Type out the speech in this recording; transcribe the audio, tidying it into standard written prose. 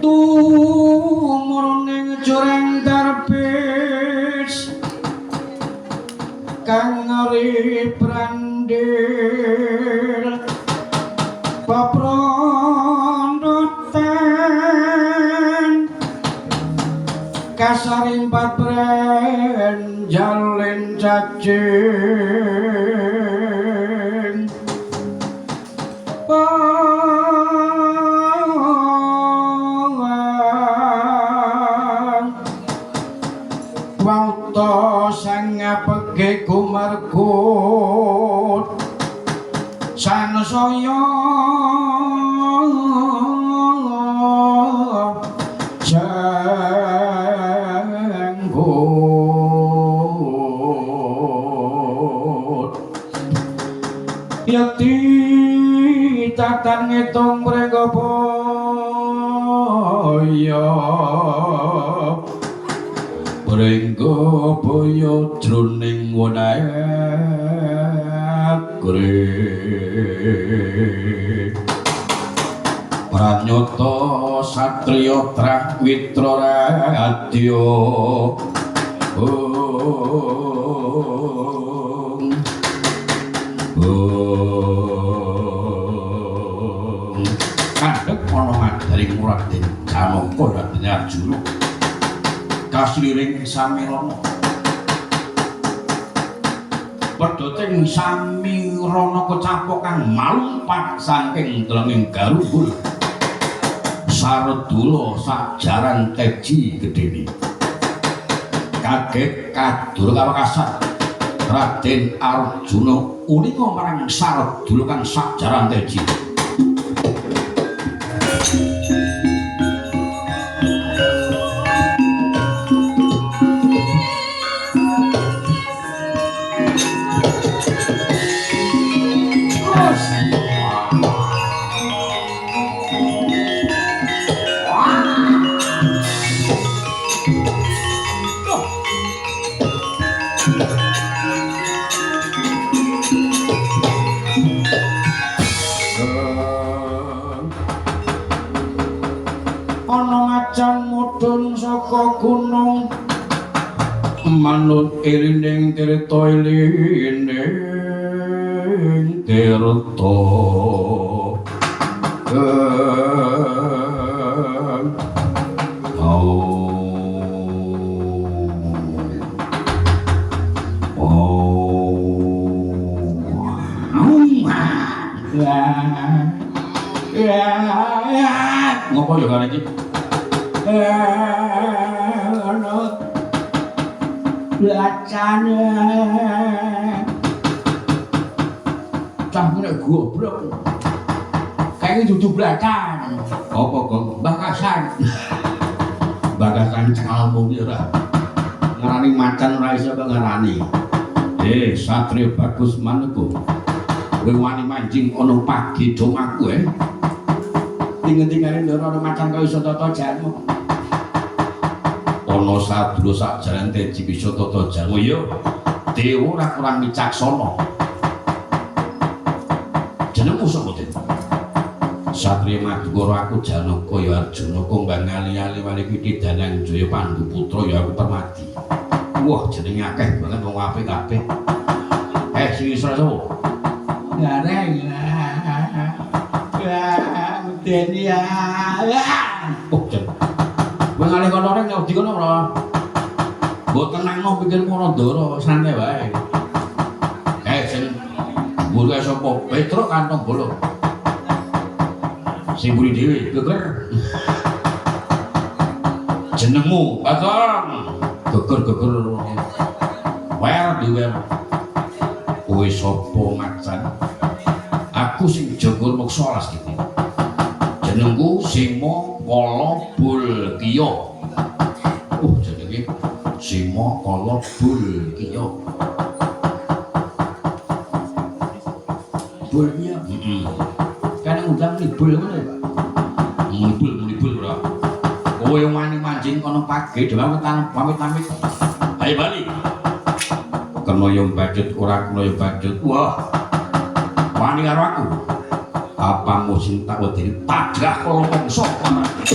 tumurning jurang darbis kang ngeri brandil paprondotan kasaring patren jalin cacing wauta sang ngapege kumargut sansaya janggut yati tatan ngitung mrega boyo mrega boyo jroning wanagri pranyata satriya trawitra radya kandhek ana madaring Raden Janaka Raden Arjuna kasliring samirana pedhoting samirana kecapok kang malumpat saking telenging garubul saredula sajaran teji gedene kaget kadur kawekasan Raden Arjuna uninga marang saredula kang sajaran teji gunung manut irining tirta ilining tirta ngopo yo kare iki blacane cah nek goblok kayaknya dudu blacan apa kok bakasan cengalmu iki ora ngarani macan ora iso kok ngarani satria bagus manungku kowe wani manjing ana pagi domaku ting-tingane ndoro ana macan kok iso tata jamu ana sadulur sakjaran teji bisa tata jamu ya dewa ora kurang wicaksana jenengmu sapa Den Satria Madukara aku Janaka ya Arjuna kumbang ali-ali wali piti danang Jaya Pandhu putra ya aku Permadi wah jenenge akeh banget wong apik kabeh sing isra sapa gareng Den ya oh jen kowe ngalih kono rek nyodi kono ora. Mbok tenangno pikirmu ora ndara, santai wae. Sing mburi sapa? Petruk kantong bolong. Sing mburi dhewe geger. Jenengmu, Bagong. Geger-geger. Wer diwer. Kowe sapa macan? Aku sing Jogor Moksa Las iki. Jenengku Sima Kala Bulkiya. Jenenge Sima Kala Bulkiya. Bulkiya. Kan undang libul ngono ya, Pak. Libul ora. Kowe wani manjing kono page dhewe pamit-pamit. Ayo bali. Kena yo badut ora kena yo badut. Wah. Wani karo aku. apa musim tak wedeni tadah kala mangsa marang